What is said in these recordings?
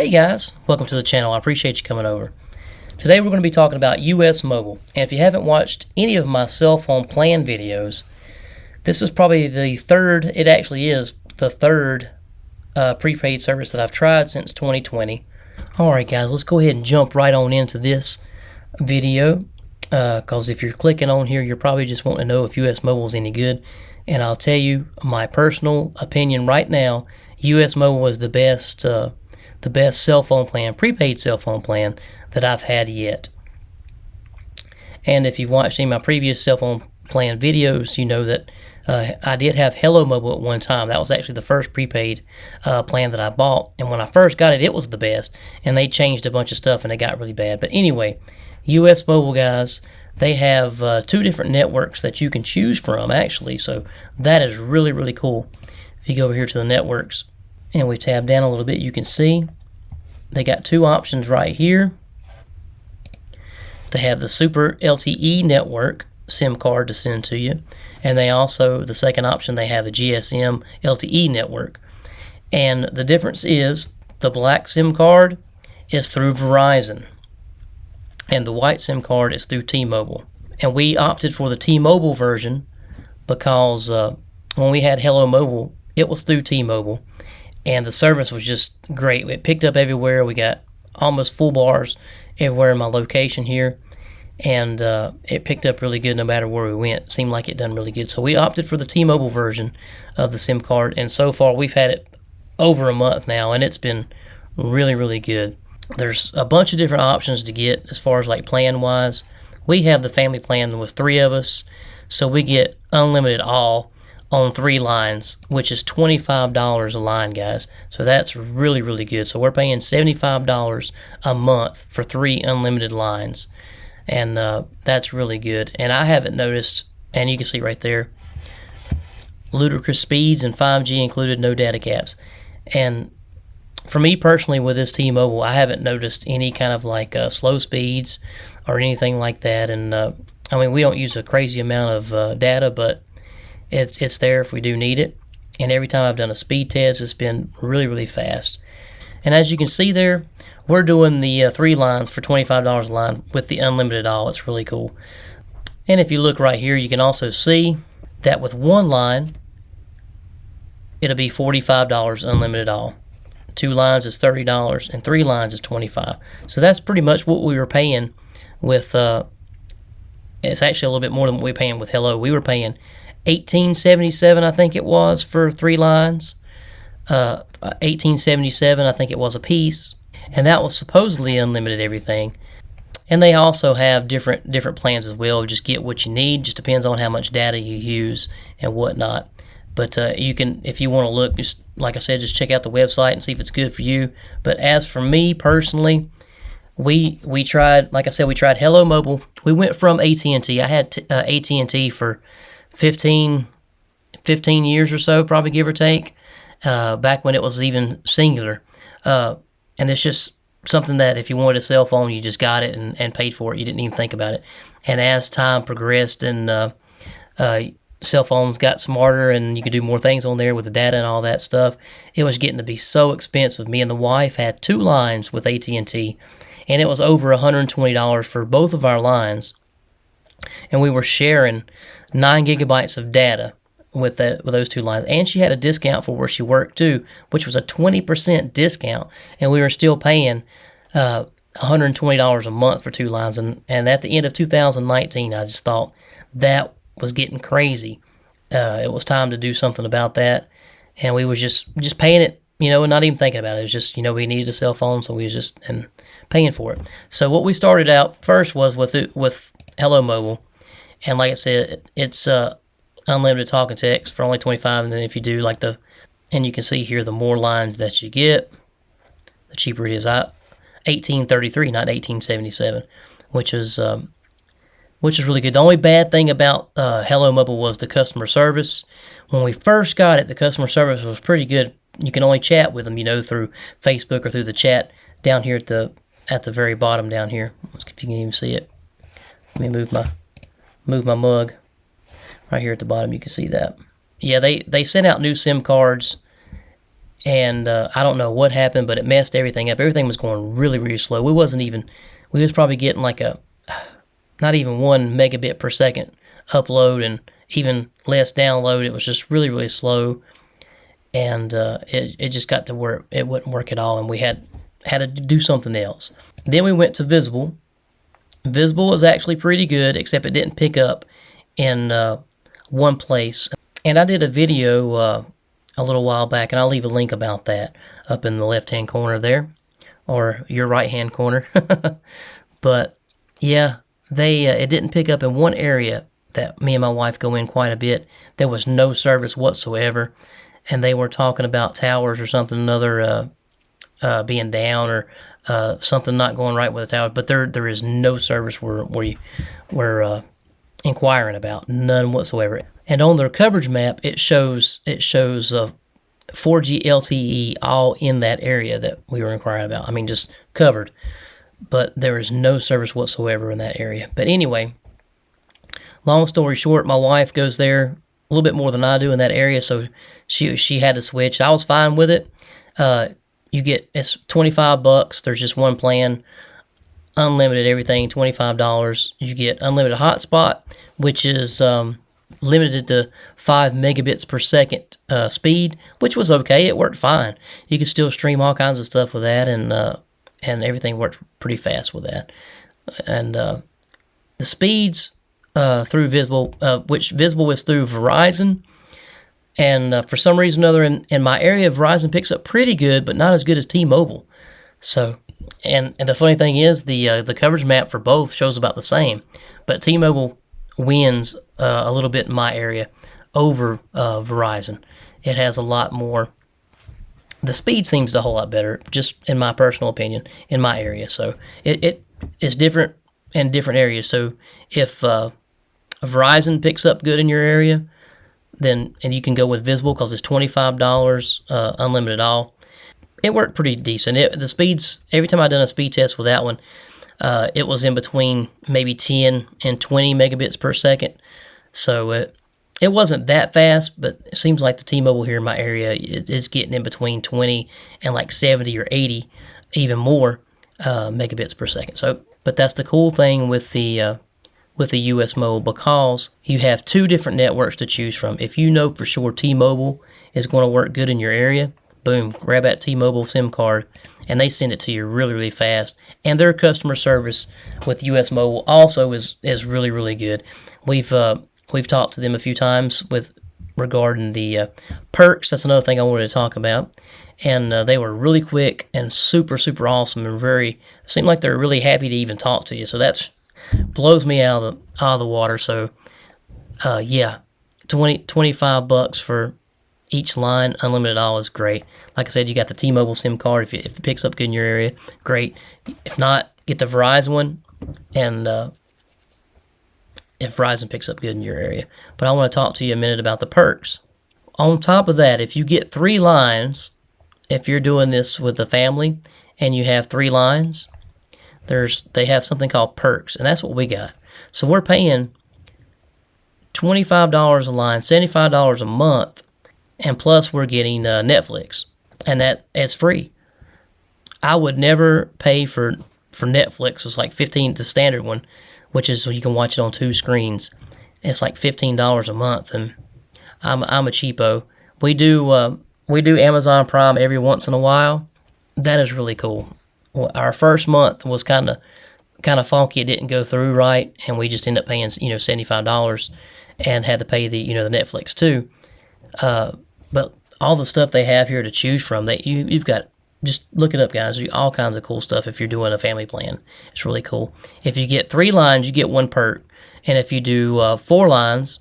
Hey guys, welcome to the channel. I appreciate you coming over. Today we're going to be talking about US Mobile. And if you haven't watched any of my cell phone plan videos, this is probably the third, it actually is the third prepaid service that I've tried since 2020. Alright guys, let's go ahead and jump right on into this video. Because if you're clicking on here, you're probably just wanting to know if US Mobile is any good. And I'll tell you my personal opinion right now, US Mobile is the best cell phone plan, prepaid cell phone plan that I've had yet. And if you've watched any of my previous cell phone plan videos, you know that I did have Hello Mobile at one time. That was actually the first prepaid plan that I bought. And when I first got it, it was the best. And they changed a bunch of stuff and it got really bad. But anyway, US Mobile guys, they have two different networks that you can choose from actually. So that is really, really cool. If you go over here to the networks, and we tab down a little bit, you can see they got two options right here. They have the Super LTE network SIM card to send to you, and they also, the second option, they have a GSM LTE network. And the difference is the black SIM card is through Verizon, and the white SIM card is through T-Mobile. And we opted for the T-Mobile version because when we had Hello Mobile, it was through T-Mobile. And the service was just great. It picked up everywhere. We got almost full bars everywhere in my location here. And it picked up really good no matter where we went. It seemed like it done really good. So we opted for the T-Mobile version of the SIM card. And so far we've had it over a month now. And it's been really, really good. There's a bunch of different options to get as far as like plan-wise. We have the family plan with 3 of us. So we get unlimited all on 3 lines, which is $25 a line, guys. So that's really, really good. So we're paying $75 a month for 3 unlimited lines. And that's really good. And I haven't noticed, and you can see right there, ludicrous speeds and 5G included, no data caps. And for me personally with this T-Mobile, I haven't noticed any kind of like slow speeds or anything like that. And I mean, we don't use a crazy amount of data, but it's there if we do need it. And every time I've done a speed test, it's been really, really fast. And as you can see there, we're doing the 3 lines for $25 a line with the unlimited all. It's really cool. And if you look right here, you can also see that with 1 line, it'll be $45 unlimited all. 2 lines is $30, and 3 lines is $25. So that's pretty much what we were paying with, it's actually a little bit more than what we were paying with Hello. We were paying $18.77, I think it was, for 3 lines. $18.77, I think it was a piece, and that was supposedly unlimited everything. And they also have different plans as well. Just get what you need. Just depends on how much data you use and whatnot. But you can, if you want to look, just like I said, just check out the website and see if it's good for you. But as for me personally, we tried, like I said, we tried Hello Mobile. We went from AT&T. I had AT&T for 15 years or so, probably, give or take, back when it was even singular. And it's just something that if you wanted a cell phone, you just got it and paid for it. You didn't even think about it. And as time progressed and cell phones got smarter and you could do more things on there with the data and all that stuff, it was getting to be so expensive. Me and the wife had 2 lines with AT&T, and it was over $120 for both of our lines. And we were sharing 9 gigabytes of data with those 2 lines. And she had a discount for where she worked too, which was a 20% discount. And we were still paying $120 a month for 2 lines. And at the end of 2019, I just thought that was getting crazy. It was time to do something about that. And we was just paying it, and not even thinking about it. It was just, we needed a cell phone, so we was just paying for it. So what we started out first was with Hello Mobile. And like I said, it's unlimited talk and text for only $25. And then if you do and you can see here, the more lines that you get, the cheaper it is. $18.33, not $18.77, which is really good. The only bad thing about Hello Mobile was the customer service. When we first got it, the customer service was pretty good. You can only chat with them, through Facebook or through the chat down here at the very bottom down here. Let's see if you can even see it. Let me move my mug. Right here at the bottom, you can see that. Yeah, they sent out new SIM cards and I don't know what happened, but it messed everything up. Everything was going really, really slow. We was probably getting like not even 1 megabit per second upload, and even less download. It was just really, really slow, and it just got to where it wouldn't work at all, and we had to do something else. Then we went to Visible. Visible was actually pretty good, except it didn't pick up in one place. And I did a video a little while back, and I'll leave a link about that up in the left-hand corner there, or your right-hand corner. But yeah, it didn't pick up in one area that me and my wife go in quite a bit. There was no service whatsoever, and they were talking about towers or something another being down, or something not going right with the towers. But there is no service we're inquiring about, none whatsoever. And on their coverage map, it shows 4G LTE all in that area that we were inquiring about. I mean, just covered. But there is no service whatsoever in that area. But anyway, long story short, my wife goes there a little bit more than I do in that area, so she had to switch. I was fine with it. It's $25. There's just one plan, unlimited everything, $25. You get unlimited hotspot, which is limited to 5 megabits per second speed, which was okay. It worked fine. You could still stream all kinds of stuff with that, and everything worked pretty fast with that. And the speeds through Visible, which Visible is through Verizon, and for some reason or other in my area, Verizon picks up pretty good, but not as good as T-Mobile. So, and the funny thing is, the coverage map for both shows about the same, but T-Mobile wins a little bit in my area over Verizon. It has a lot more. The speed seems a whole lot better, just in my personal opinion, in my area. So it is different in different areas. So if Verizon picks up good in your area, and you can go with Visible because it's $25, unlimited all. It worked pretty decent. The speeds, every time I've done a speed test with that one, it was in between maybe 10 and 20 megabits per second. So it wasn't that fast, but it seems like the T-Mobile here in my area, it's getting in between 20 and like 70 or 80, even more megabits per second. So, but that's the cool thing with the US Mobile, because you have two different networks to choose from. If you know for sure T-Mobile is going to work good in your area, boom, grab that T-Mobile SIM card, and they send it to you really, really fast. And their customer service with US Mobile also is really, really good. We've talked to them a few times regarding the perks. That's another thing I wanted to talk about. And they were really quick and super, super awesome, and seemed like they're really happy to even talk to you. So that's blows me out of the water. So yeah, $25 for each line, unlimited all is great. Like I said, you got the T-Mobile SIM card. If it picks up good in your area, great. If not, get the Verizon one, and if Verizon picks up good in your area. But I want to talk to you a minute about the perks. On top of that, if you get 3 lines, if you're doing this with a family and you have 3 lines, they have something called perks, and that's what we got. So we're paying $25 a line, $75 a month, and plus we're getting Netflix, and that is free. I would never pay for Netflix. It's like $15, the standard one, which is so you can watch it on 2 screens. It's like $15 a month, and I'm a cheapo. We do Amazon Prime every once in a while. That is really cool. Well, our first month was kind of funky. It didn't go through right, and we just ended up paying $75 and had to pay the Netflix too. But all the stuff they have here to choose from, you've got, just look it up, guys. All kinds of cool stuff if you're doing a family plan. It's really cool. If you get 3 lines, you get 1 perk, and if you do 4 lines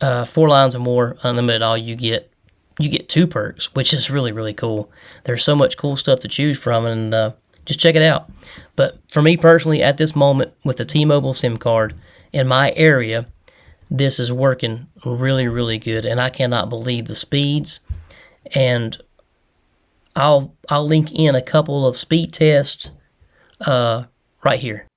or more, unlimited all, you get 2 perks, which is really, really cool. There's so much cool stuff to choose from, and just check it out. But for me personally, at this moment, with the T-Mobile SIM card in my area, this is working really, really good, and I cannot believe the speeds. And I'll link in a couple of speed tests right here.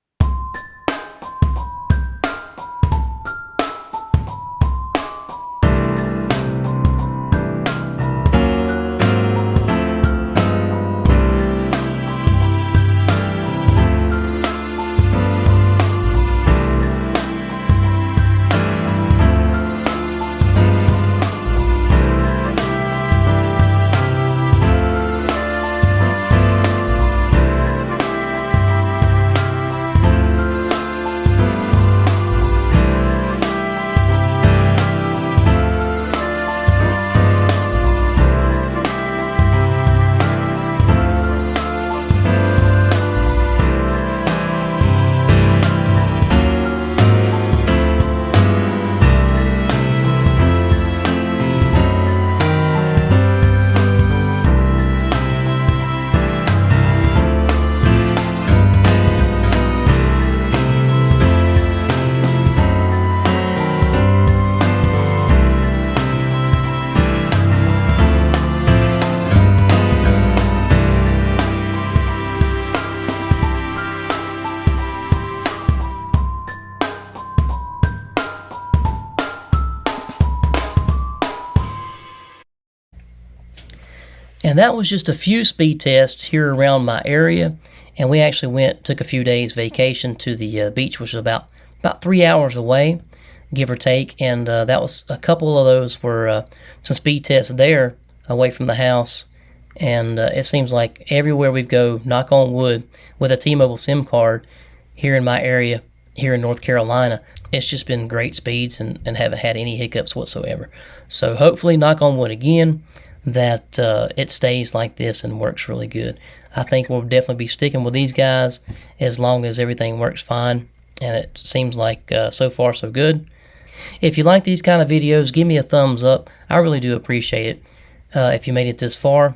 And that was just a few speed tests here around my area. And we actually took a few days vacation to the beach, which was about 3 hours away, give or take. And that was a couple of those were some speed tests there away from the house. And it seems like everywhere we go, knock on wood, with a T-Mobile SIM card here in my area, here in North Carolina, it's just been great speeds and haven't had any hiccups whatsoever. So hopefully, knock on wood again, that it stays like this and works really good. I think we'll definitely be sticking with these guys as long as everything works fine, and it seems like so far so good. If you like these kind of videos, give me a thumbs up. I really do appreciate it. If you made it this far,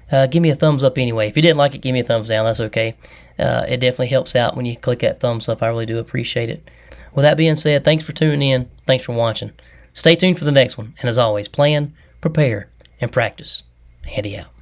give me a thumbs up anyway. If you didn't like it, give me a thumbs down. That's okay. It definitely helps out when you click that thumbs up. I really do appreciate it. With that being said, thanks for tuning in. Thanks for watching. Stay tuned for the next one. And as always, plan, prepare, and practice. Handy out.